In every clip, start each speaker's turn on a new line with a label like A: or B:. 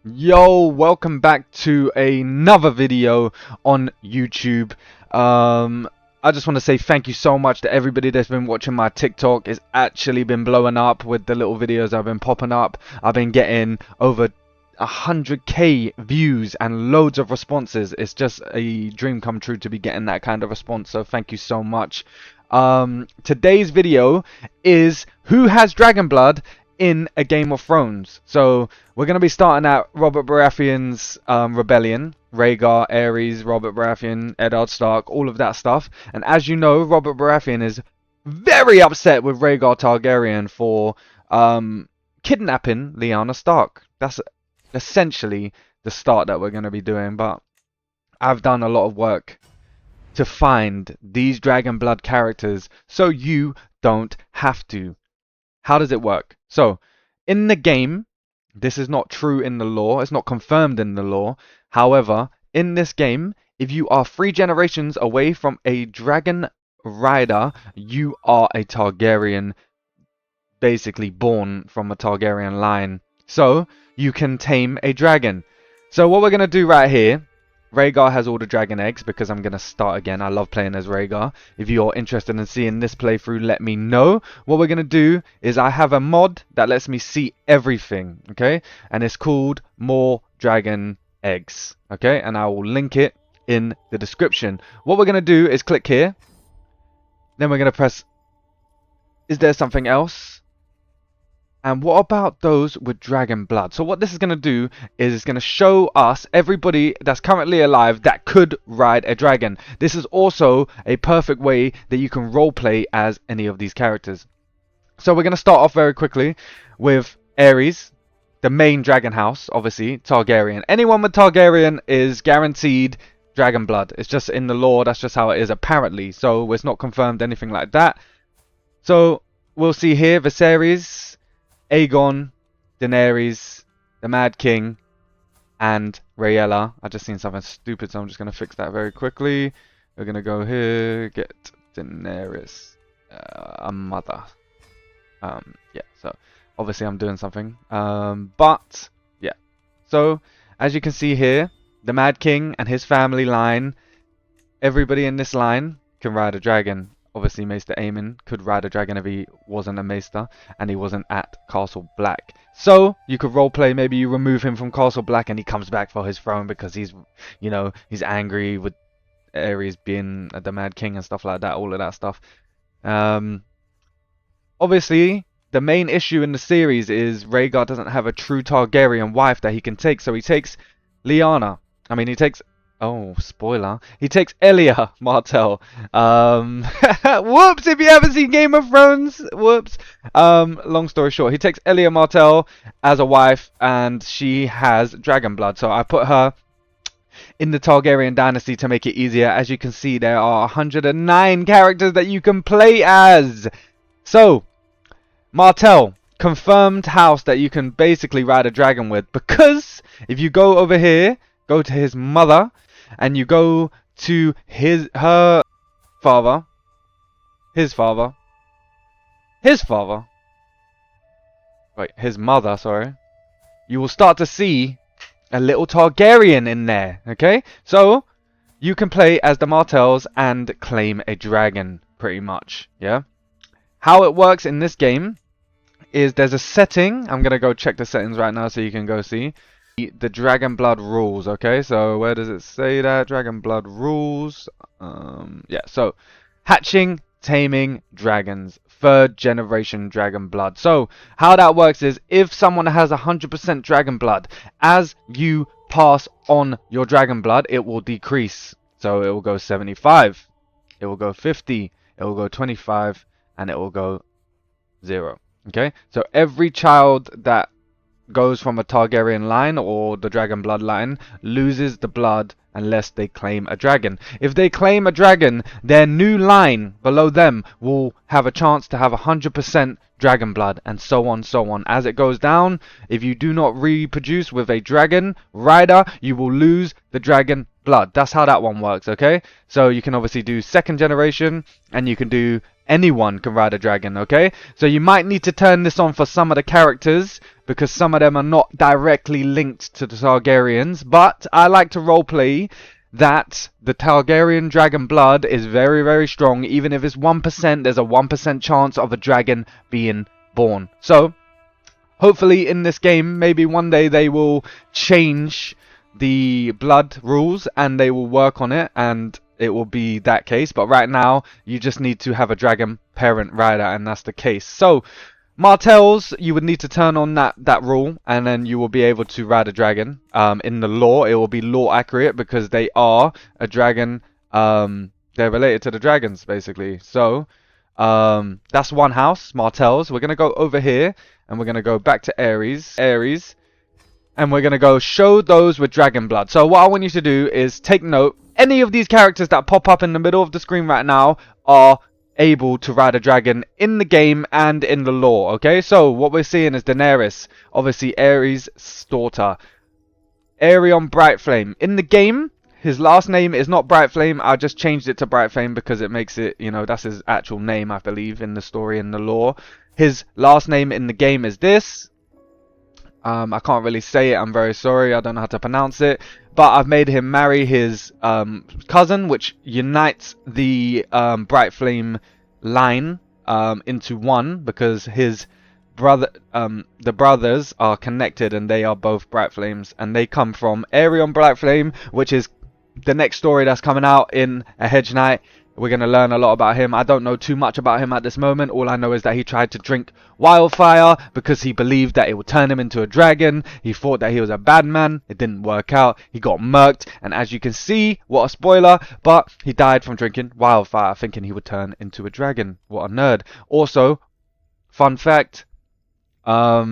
A: Yo, welcome back to another video on YouTube. I just want to say thank you so much to everybody that's been watching my TikTok. It's actually been blowing up with the little videos I've been popping up. I've been getting over 100k views and loads of responses. It's just a dream come true to be getting that kind of response, so thank you so much. Today's video is who has dragon blood in a Game of Thrones. So we're going to be starting at Robert Baratheon's rebellion. Rhaegar, Aerys, Robert Baratheon, Eddard Stark, all of that stuff. And as you know, Robert Baratheon is very upset with Rhaegar Targaryen for kidnapping Lyanna Stark. That's essentially the start that we're going to be doing. But I've done a lot of work to find these dragon blood characters so you don't have to. How does it work? So, in the game, this is not true in the lore. It's not confirmed in the lore. However, in this game, if you are 3 generations away from a dragon rider, you are a Targaryen, basically born from a Targaryen line. So, you can tame a dragon. So, what we're going to do right here, Rhaegar has all the dragon eggs because I'm going to start again. I love playing as Rhaegar. If you're interested in seeing this playthrough, let me know. What we're going to do is I have a mod that lets me see everything, okay? And it's called More Dragon Eggs, okay? And I will link it in the description. What we're going to do is click here. Then we're going to press, is there something else? And what about those with dragon blood? So what this is going to do is it's going to show us everybody that's currently alive that could ride a dragon. This is also a perfect way that you can roleplay as any of these characters. So we're going to start off very quickly with Aerys, the main dragon house, obviously, Targaryen. Anyone with Targaryen is guaranteed dragon blood. It's just in the lore, that's just how it is apparently. So it's not confirmed, anything like that. So we'll see here, Viserys, Aegon, Daenerys, the Mad King, and Rhaella. I just seen something stupid, so I'm just going to fix that very quickly. We're going to go here, get Daenerys, a mother. Yeah, so obviously I'm doing something. But, yeah. So, as you can see here, the Mad King and his family line, everybody in this line can ride a dragon. Obviously, Maester Aemon could ride a dragon if he wasn't a Maester and he wasn't at Castle Black. So, you could roleplay, maybe you remove him from Castle Black and he comes back for his throne because he's, you know, he's angry with Aerys being the Mad King and stuff like that, all of that stuff. Obviously, the main issue in the series is Rhaegar doesn't have a true Targaryen wife that he can take, so he takes Lyanna. I mean, he takes... Oh, spoiler. He takes Elia Martell. Whoops, if you haven't seen Game of Thrones. Whoops. Long story short, he takes Elia Martell as a wife, and she has dragon blood. So I put her in the Targaryen dynasty to make it easier. As you can see, there are 109 characters that you can play as. So, Martell, confirmed house that you can basically ride a dragon with. Because if you go over here, go to his mother, and you go to his father, his mother, sorry, you will start to see a little Targaryen in there, okay? So, you can play as the Martells and claim a dragon, pretty much, yeah? How it works in this game is there's a setting. I'm going to go check the settings right now so you can go see. The dragon blood rules, okay? So where does it say that? Dragon blood rules. Yeah, so hatching, taming dragons, 3rd generation dragon blood. So how that works is if someone has 100% dragon blood, as you pass on your dragon blood, it will decrease. So it will go 75, it will go 50, it will go 25, and it will go 0. Okay, so every child that goes from a Targaryen line or the dragon bloodline loses the blood unless they claim a dragon. If they claim a dragon, their new line below them will have a chance to have 100% dragon blood, and so on, so on. As it goes down, if you do not reproduce with a dragon rider, you will lose the dragon blood. That's how that one works, okay? So you can obviously do 2nd generation, and you can do anyone can ride a dragon, okay? So you might need to turn this on for some of the characters, because some of them are not directly linked to the Targaryens, but I like to roleplay that the Targaryen dragon blood is very, very strong. Even if it's 1%, there's a 1% chance of a dragon being born. So hopefully in this game, maybe one day they will change the blood rules and they will work on it and it will be that case. But right now, you just need to have a dragon parent rider, and that's the case. So Martells, you would need to turn on that rule, and then you will be able to ride a dragon. In the lore, it will be lore accurate because they are a dragon. They're related to the dragons, basically. So that's one house, Martells. We're gonna go over here, and we're gonna go back to Ares, and we're gonna go show those with dragon blood. So what I want you to do is take note. Any of these characters that pop up in the middle of the screen right now are able to ride a dragon in the game and in the lore, okay? So what we're seeing is Daenerys, obviously Aerys' daughter. Aerion Brightflame. In the game, his last name is not Brightflame. I just changed it to Brightflame because it makes it, you know, that's his actual name, I believe, in the story and the lore. His last name in the game is this. I can't really say it, I'm very sorry, I don't know how to pronounce it. But I've made him marry his cousin, which unites the Brightflame line into one, because his brother, the brothers are connected and they are both Brightflames, and they come from Aerion Brightflame, which is the next story that's coming out in A Hedge Knight. We're going to learn a lot about him. I don't know too much about him at this moment. All I know is that he tried to drink wildfire because he believed that it would turn him into a dragon. He thought that he was a bad man. It didn't work out. He got murked. And as you can see, what a spoiler, but he died from drinking wildfire, thinking he would turn into a dragon. What a nerd. Also, fun fact, Joffrey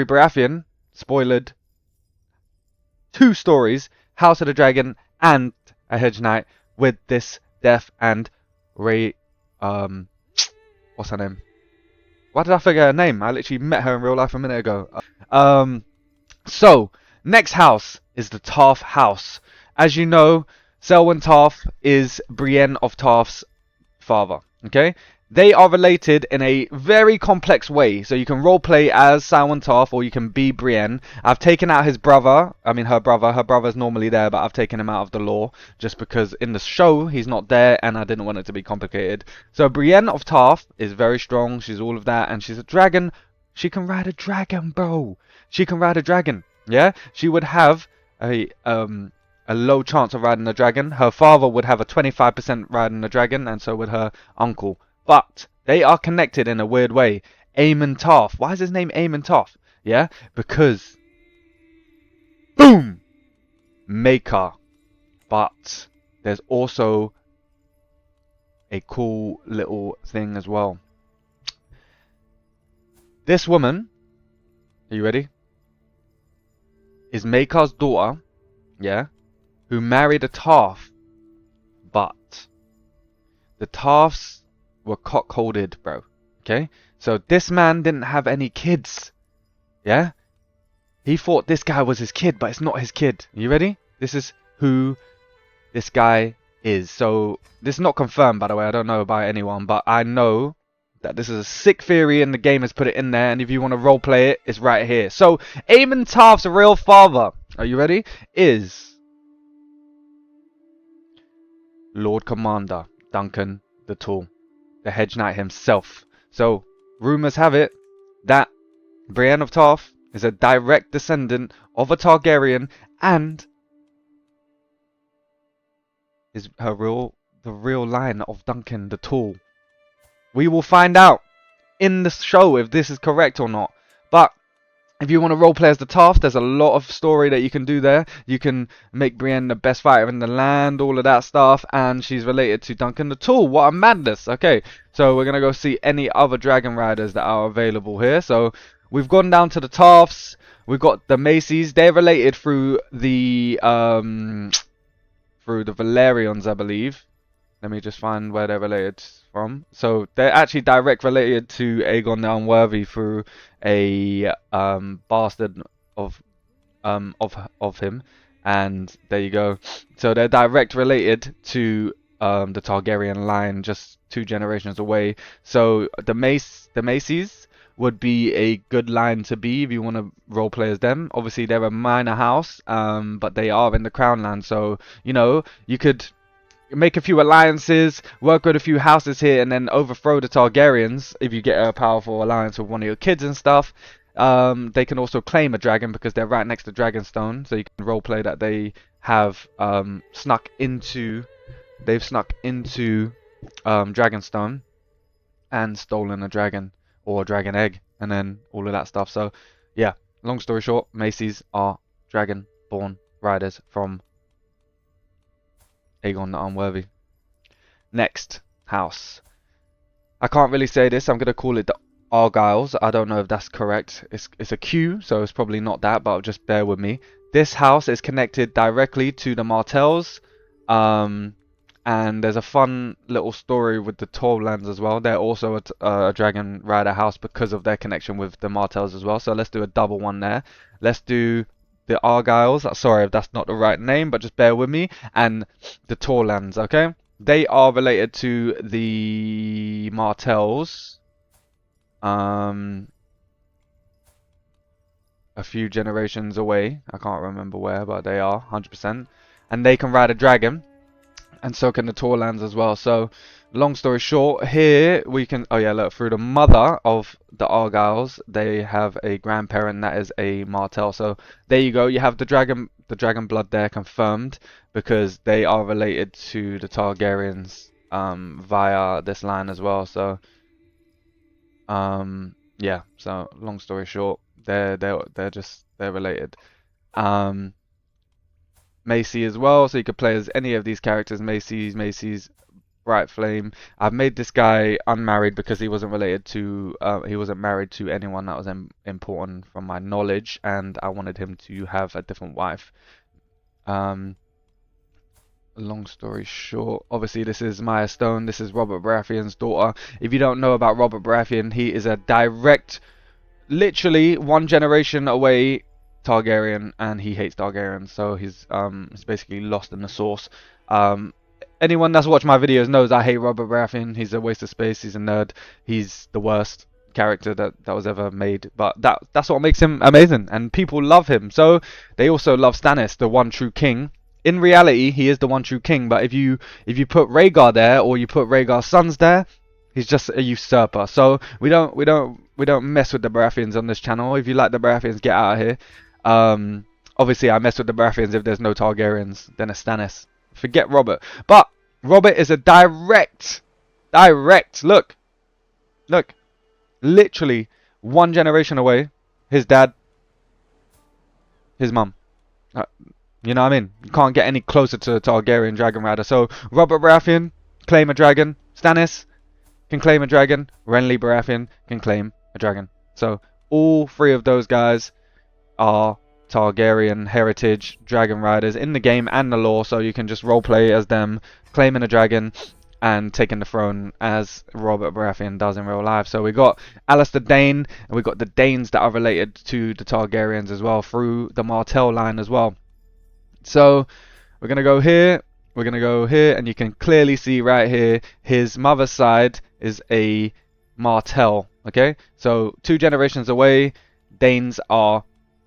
A: Baratheon spoiled 2 stories, House of the Dragon and A Hedge Knight, with this death and what's her name? Why did I forget her name? I literally met her in real life a minute ago. So next house is the Tarth house. As you know, Selwyn Tarth is Brienne of Tarth's father. Okay, they are related in a very complex way. So you can roleplay as Selwyn Tarth or you can be Brienne. I've taken out his brother. I mean her brother. Her brother's normally there, but I've taken him out of the lore just because in the show he's not there and I didn't want it to be complicated. So Brienne of Tarth is very strong. She's all of that and she's a dragon. She can ride a dragon, bro. She can ride a dragon. Yeah, she would have a low chance of riding a dragon. Her father would have a 25% riding a dragon, and so would her uncle. But they are connected in a weird way. Aemon Tarth. Why is his name Aemon Tarth? Yeah, because boom, maker. But there's also a cool little thing as well. This woman, are you ready? Is Maker's daughter, yeah, who married a Tarth, but the Tarths were cock-holded, bro. Okay? So this man didn't have any kids. Yeah? He thought this guy was his kid, but it's not his kid. You ready? This is who this guy is. So this is not confirmed, by the way. I don't know about anyone, but I know that this is a sick theory and the game has put it in there, and if you want to roleplay it, it's right here. So Aemon Tarth's real father, are you ready? Is Lord Commander Duncan the Tall, the Hedge Knight himself. So rumors have it that Brienne of Tarth is a direct descendant of a Targaryen and is the real line of Duncan the Tall. We will find out in the show if this is correct or not. But if you want to roleplay as the Tarth, there's a lot of story that you can do there. You can make Brienne the best fighter in the land, all of that stuff, and she's related to Duncan the Tall. What a madness. Okay, so we're going to go see any other dragon riders that are available here. So we've gone down to the Tarths. We've got the Macys. They're related through the Valerians, I believe. Let me just find where they're related from. So they're actually direct related to Aegon the Unworthy through a bastard of him, and there you go. So they're direct related to the Targaryen line just 2 generations away. So the Macy's would be a good line to be if you want to roleplay as them. Obviously, they're a minor house, but they are in the Crown Land, so you know you could make a few alliances, work with a few houses here, and then overthrow the Targaryens if you get a powerful alliance with one of your kids and stuff. They can also claim a dragon because they're right next to Dragonstone, so you can roleplay that they have snuck into Dragonstone and stolen a dragon or a dragon egg, and then all of that stuff. So yeah, long story short, Macy's are dragon-born riders from Aegon the Unworthy. Next house. I can't really say this. I'm gonna call it the Qorgyles. I don't know if that's correct. It's a Q, so it's probably not that, but just bear with me. This house is connected directly to the Martells. And there's a fun little story with the Tolands as well. They're also a Dragon Rider house because of their connection with the Martells as well. So let's do a double one there. Let's do the Qorgyles. Sorry if that's not the right name, but just bear with me. And the Tolands, okay? They are related to the Martells. A few generations away. I can't remember where, but they are 100%. And they can ride a dragon. And so can the Tolands as well. So, long story short, here we can... Oh yeah, look, through the mother of the Qorgyles, they have a grandparent that is a Martell. So, there you go. You have the dragon blood there confirmed because they are related to the Targaryens via this line as well. So, yeah. So, long story short, they're related. Macy as well, so you could play as any of these characters. Macy's, Brightflame. I've made this guy unmarried because he wasn't related to, he wasn't married to anyone that was important from my knowledge, and I wanted him to have a different wife. Long story short, obviously this is Maya Stone. This is Robert Baratheon's daughter. If you don't know about Robert Baratheon, he is a direct, literally 1 generation away Targaryen, and he hates Targaryens, so he's basically lost in the source. Anyone that's watched my videos knows I hate Robert Baratheon. He's a waste of space. He's a nerd. He's the worst character that was ever made. But that's what makes him amazing, and people love him. So they also love Stannis, the one true king. In reality, he is the one true king. But if you put Rhaegar there, or you put Rhaegar's sons there, he's just a usurper. So we don't mess with the Baratheons on this channel. If you like the Baratheons, get out of here. Obviously I mess with the Baratheons if there's no Targaryens, then it's Stannis. Forget Robert. But Robert is a direct, look, literally 1 generation away. His dad, his mum. You know what I mean? You can't get any closer to a Targaryen dragon rider. So Robert Baratheon, claim a dragon. Stannis can claim a dragon. Renly Baratheon can claim a dragon. So all 3 of those guys are Targaryen heritage dragon riders in the game and the lore, so you can just roleplay as them, claiming a dragon and taking the throne as Robert Baratheon does in real life. So we got Alistair Dayne, and we got the Danes that are related to the Targaryens as well through the Martell line as well. So we're gonna go here, and you can clearly see right here his mother's side is a Martell. Okay, so 2 generations away, Danes are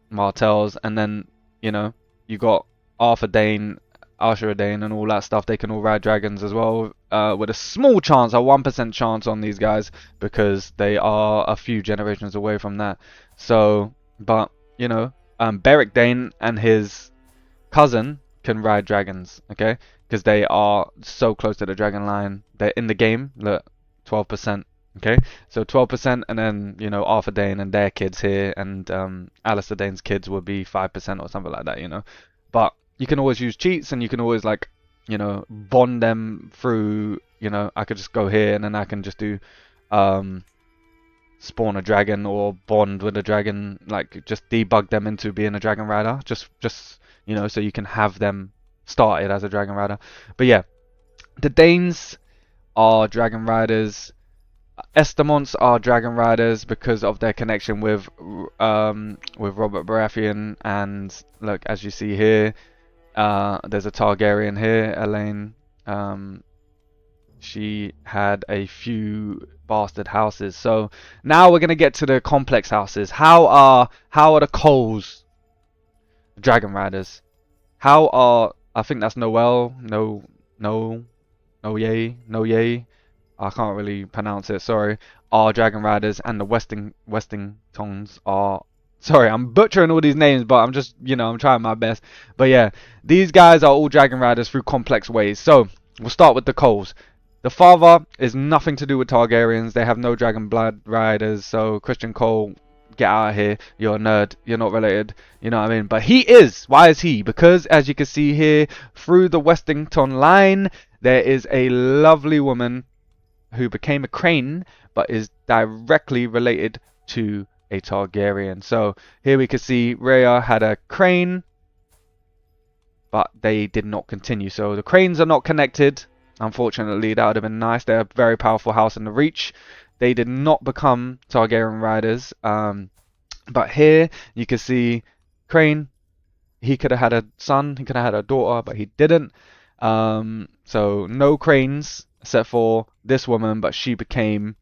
A: Martells, and then you know you got Arthur Dayne, Ashera Dayne, and all that stuff. They can all ride dragons as well, with a small chance, a 1% chance on these guys because they are a few generations away from that. So, but you know, Beric Dayne and his cousin can ride dragons, okay, because they are so close to the dragon line. They're in the game. Look, 12%. Okay, so 12%, and then you know Arthur Dayne and their kids here, and Alistair Dayne's kids would be 5% or something like that, you know. But you can always use cheats, and you can always like, you know, bond them through. You know, I could just go here, and then I can just do spawn a dragon or bond with a dragon, like just debug them into being a dragon rider, just you know, so you can have them started as a dragon rider. But yeah, the Danes are dragon riders. Estemonts are dragon riders because of their connection with Robert Baratheon, and look, as you see here, there's a Targaryen here, Elaine, she had a few bastard houses. So now we're gonna get to the complex houses. How are the Coles dragon riders? How are, I think that's Noel, no yay. I can't really pronounce it, sorry. Are dragon riders, and the Westingtons are, sorry, I'm butchering all these names, but I'm just, I'm trying my best. But yeah, these guys are all dragon riders through complex ways. So we'll start with the Coles. The father is nothing to do with Targaryens. They have no dragon blood riders. So Christian Cole, get out of here. You're a nerd. You're not related. You know what I mean? But he is. Why is he? Because as you can see here, through the Westington line, there is a lovely woman who became a crane, but is directly related to a Targaryen. So here we can see Rhea had a crane, but they did not continue. So the cranes are not connected. Unfortunately, that would have been nice. They're a very powerful house in the Reach. They did not become Targaryen riders. But here you can see Crane. He could have had a son. He could have had a daughter, but he didn't. So no cranes except for this woman, but she became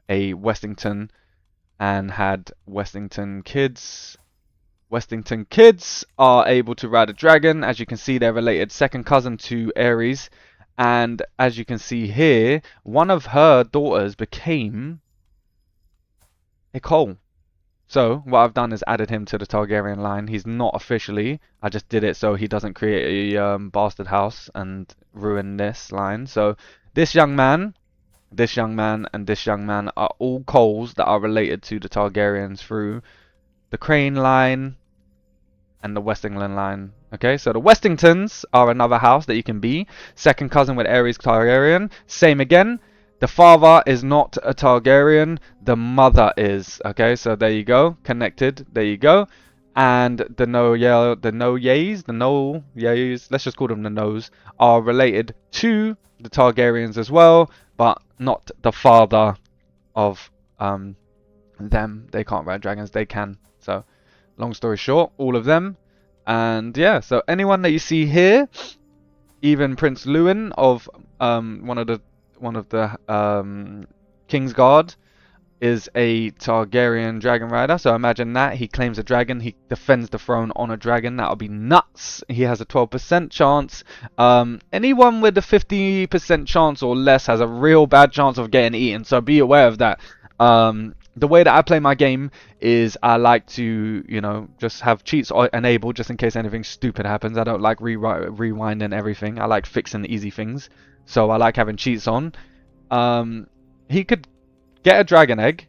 A: a Westington and had Westington kids. Westington kids are able to ride a dragon. As you can see, they're related second cousin to Aerys. And as you can see here, one of her daughters became a Cole. So what I've done is added him to the Targaryen line. He's not officially. I just did it so he doesn't create a bastard house and ruin this line. So this young man, and this young man are all Coles that are related to the Targaryens through the Crane line and the Westingland line. Okay, so the Westingtons are another house that you can be. Second cousin with Aerys Targaryen. Same again. The father is not a Targaryen. The mother is. Okay, so there you go. Connected. There you go. And the Noyays, let's just call them the Noes, are related to the Targaryens as well, but not the father of them. They can't ride dragons. They can. So long story short, all of them. And yeah, so anyone that you see here, even Prince Lewin of one of the King's Guard, is a Targaryen dragon rider. So imagine that. He claims a dragon. He defends the throne on a dragon. That would be nuts. He has a 12% chance. Anyone with a 50% chance or less has a real bad chance of getting eaten. So be aware of that. The way that I play my game is I like to, just have cheats enabled just in case anything stupid happens. I don't like rewinding everything. I like fixing easy things. So I like having cheats on. He could get a dragon egg,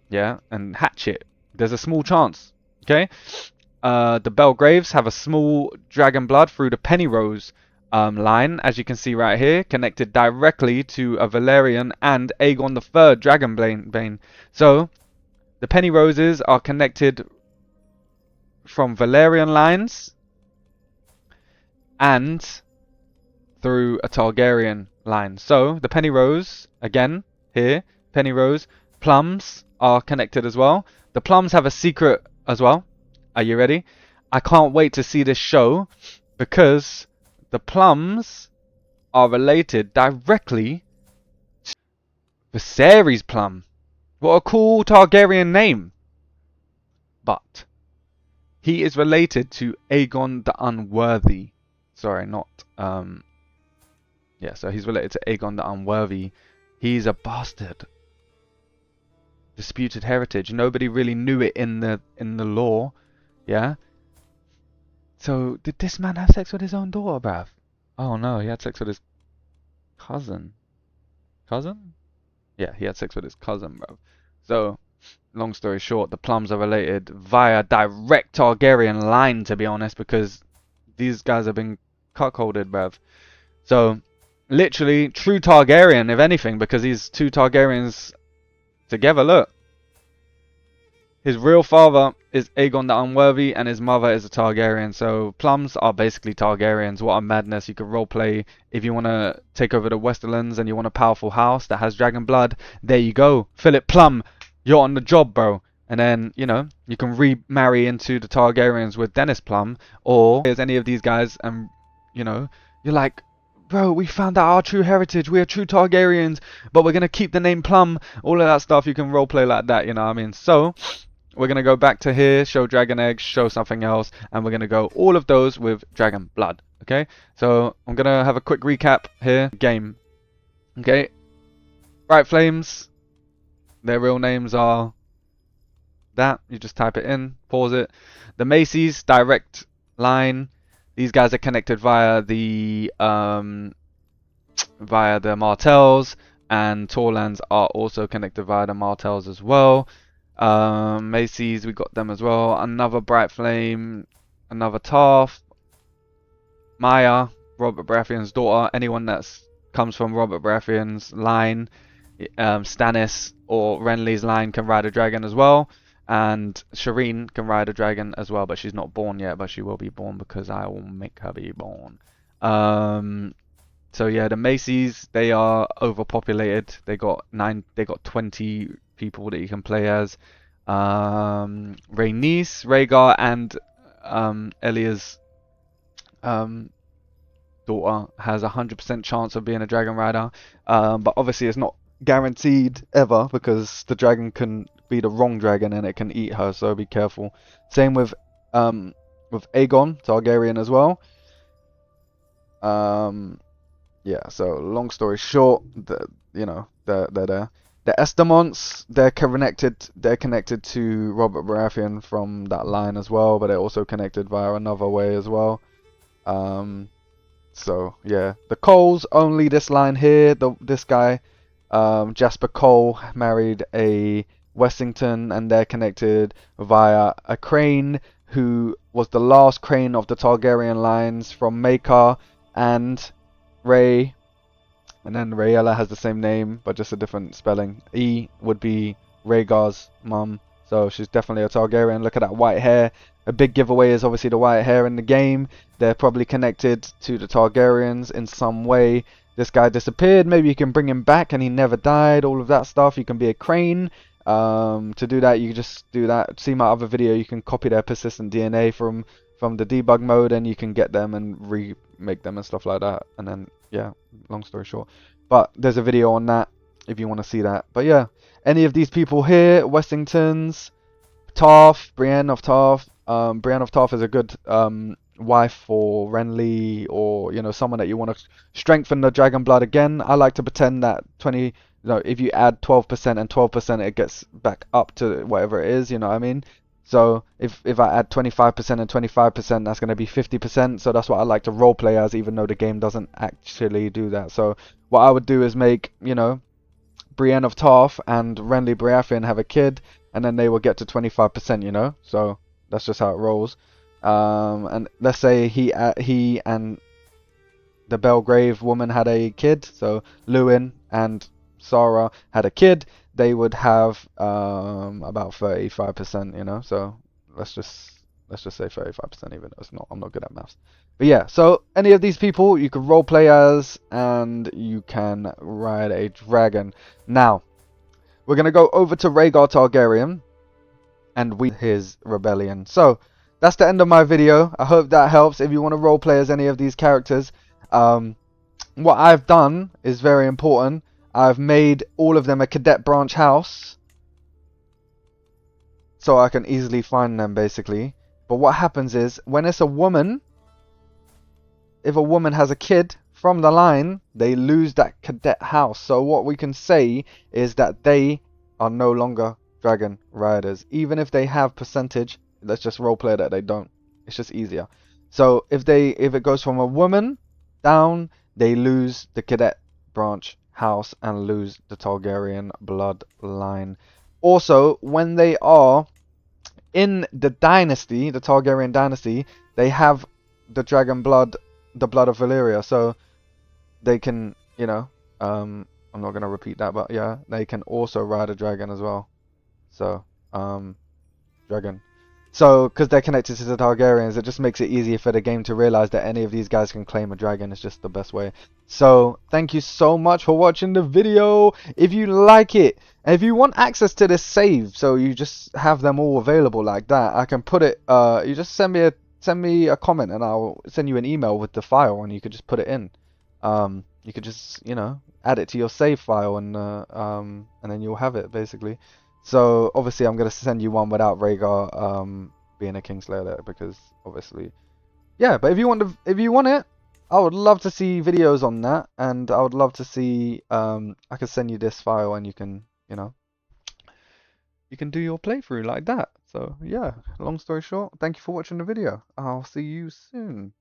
A: yeah, and hatch it. There's a small chance, okay? The Belgraves have a small dragon blood through the Penrose line, as you can see right here, connected directly to a Valerian and Aegon III Dragonbane. So the Penroses are connected from Valerian lines and through a Targaryen line. So the Penrose, again, here, Penrose, Plums are connected as well. The Plums have a secret as well. Are you ready? I can't wait to see this show because the Plums are related directly to Viserys Plumm. What a cool Targaryen name. But he is related to Aegon the Unworthy. Sorry, not yeah, so he's related to Aegon the Unworthy. He's a bastard. Disputed heritage. Nobody really knew it in the lore. Yeah. So did this man have sex with his own daughter, bruv? Oh no, he had sex with his cousin. Cousin? Yeah, he had sex with his cousin, bruv. So, long story short, the Plums are related via direct Targaryen line, to be honest, because these guys have been cuckolded, bruv. So, literally, true Targaryen, if anything, because these two Targaryens together, look. His real father is Aegon the Unworthy, and his mother is a Targaryen. So Plums are basically Targaryens. What a madness. You could roleplay if you want to take over the Westerlands and you want a powerful house that has dragon blood. There you go. Philip Plumm, you're on the job, bro. And then, you can remarry into the Targaryens with Dennis Plumm. Or there's any of these guys and, you're like, bro, we found out our true heritage. We are true Targaryens, but we're gonna keep the name Plumm. All of that stuff, you can roleplay like that, you know what I mean? So we're gonna go back to here, show dragon eggs, show something else, and we're gonna go all of those with dragon blood. Okay, so I'm gonna have a quick recap here. Game. Okay, Brightflames. Their real names are that. You just type it in, pause it. The Macy's direct line. These guys are connected via the Martells, and Tolands are also connected via the Martells as well. Macy's, we got them as well. Another Brightflame, another Tarth, Maya, Robert Baratheon's daughter. Anyone that comes from Robert Baratheon's line, Stannis or Renly's line can ride a dragon as well. And Shireen can ride a dragon as well, but she's not born yet, but she will be born because I will make her be born. So yeah, the Macy's, they are overpopulated. They got 20 people that you can play as. Rhaenys, Rhaegar, and Elia's daughter has 100% chance of being a dragon rider, but obviously it's not guaranteed ever, because the dragon can be the wrong dragon and it can eat her, so be careful. Same with Aegon Targaryen as well. Yeah, so long story short, they're there. The Estemonts, they're connected to Robert Baratheon from that line as well, but they're also connected via another way as well. So yeah, the Coles, only this line here. This guy, Jasper Cole, married a Wessington, and they're connected via a Crane who was the last Crane of the Targaryen lines from Maekar and Ray. And then Rhaella has the same name, but just a different spelling. E would be Rhaegar's mum, so she's definitely a Targaryen. Look at that white hair. A big giveaway is obviously the white hair in the game. They're probably connected to the Targaryens in some way. This guy disappeared. Maybe you can bring him back and he never died. All of that stuff. You can be a Crane. To do that, you just do that. See my other video. You can copy their persistent DNA from the debug mode, and you can get them and remake them and stuff like that. And then yeah, long story short, but there's a video on that if you want to see that. But yeah, any of these people here, Wessingtons, Tarth, Brienne of Tarth. Brienne of Tarth is a good wife for Renly, or someone that you want to strengthen the dragon blood again. I like to pretend that if you add 12% and 12%, it gets back up to whatever it is. You know what I mean? So if I add 25% and 25%, that's going to be 50%. So that's what I like to roleplay as, even though the game doesn't actually do that. So what I would do is make, Brienne of Tarth and Renly Baratheon have a kid, and then they will get to 25%, So that's just how it rolls. And let's say he and the Belgrave woman had a kid. So Lewin and Sarah had a kid. They would have about 35%, So let's just say 35%, even though I'm not good at maths. But yeah, so any of these people you can roleplay as, and you can ride a dragon. Now we're gonna go over to Rhaegar Targaryen and his rebellion. So that's the end of my video. I hope that helps. If you want to roleplay as any of these characters, what I've done is very important. I've made all of them a cadet branch house, so I can easily find them, basically. But what happens is, when it's a woman, if a woman has a kid from the line, they lose that cadet house. So what we can say is that they are no longer dragon riders, even if they have percentage. Let's just roleplay that they don't. It's just easier. So if it goes from a woman down, they lose the cadet branch house and lose the Targaryen bloodline. Also, when they are in the dynasty, the Targaryen dynasty, they have the dragon blood, the blood of Valyria, so they can, I'm not going to repeat that, but yeah, they can also ride a dragon as well. So, dragon. So, because they're connected to the Targaryens, it just makes it easier for the game to realize that any of these guys can claim a dragon. It's just the best way. So, thank you so much for watching the video. If you like it, and if you want access to this save, so you just have them all available like that, I can put it, you just send me a comment, and I'll send you an email with the file, and you can just put it in. you could just, you know, add it to your save file and then you'll have it basically. So obviously I'm gonna send you one without Rhaegar being a Kingslayer there because obviously, yeah. But if you want it, I would love to see videos on that, and I would love to see I could send you this file and you can, you know, you can do your playthrough like that. So yeah, long story short, thank you for watching the video. I'll see you soon.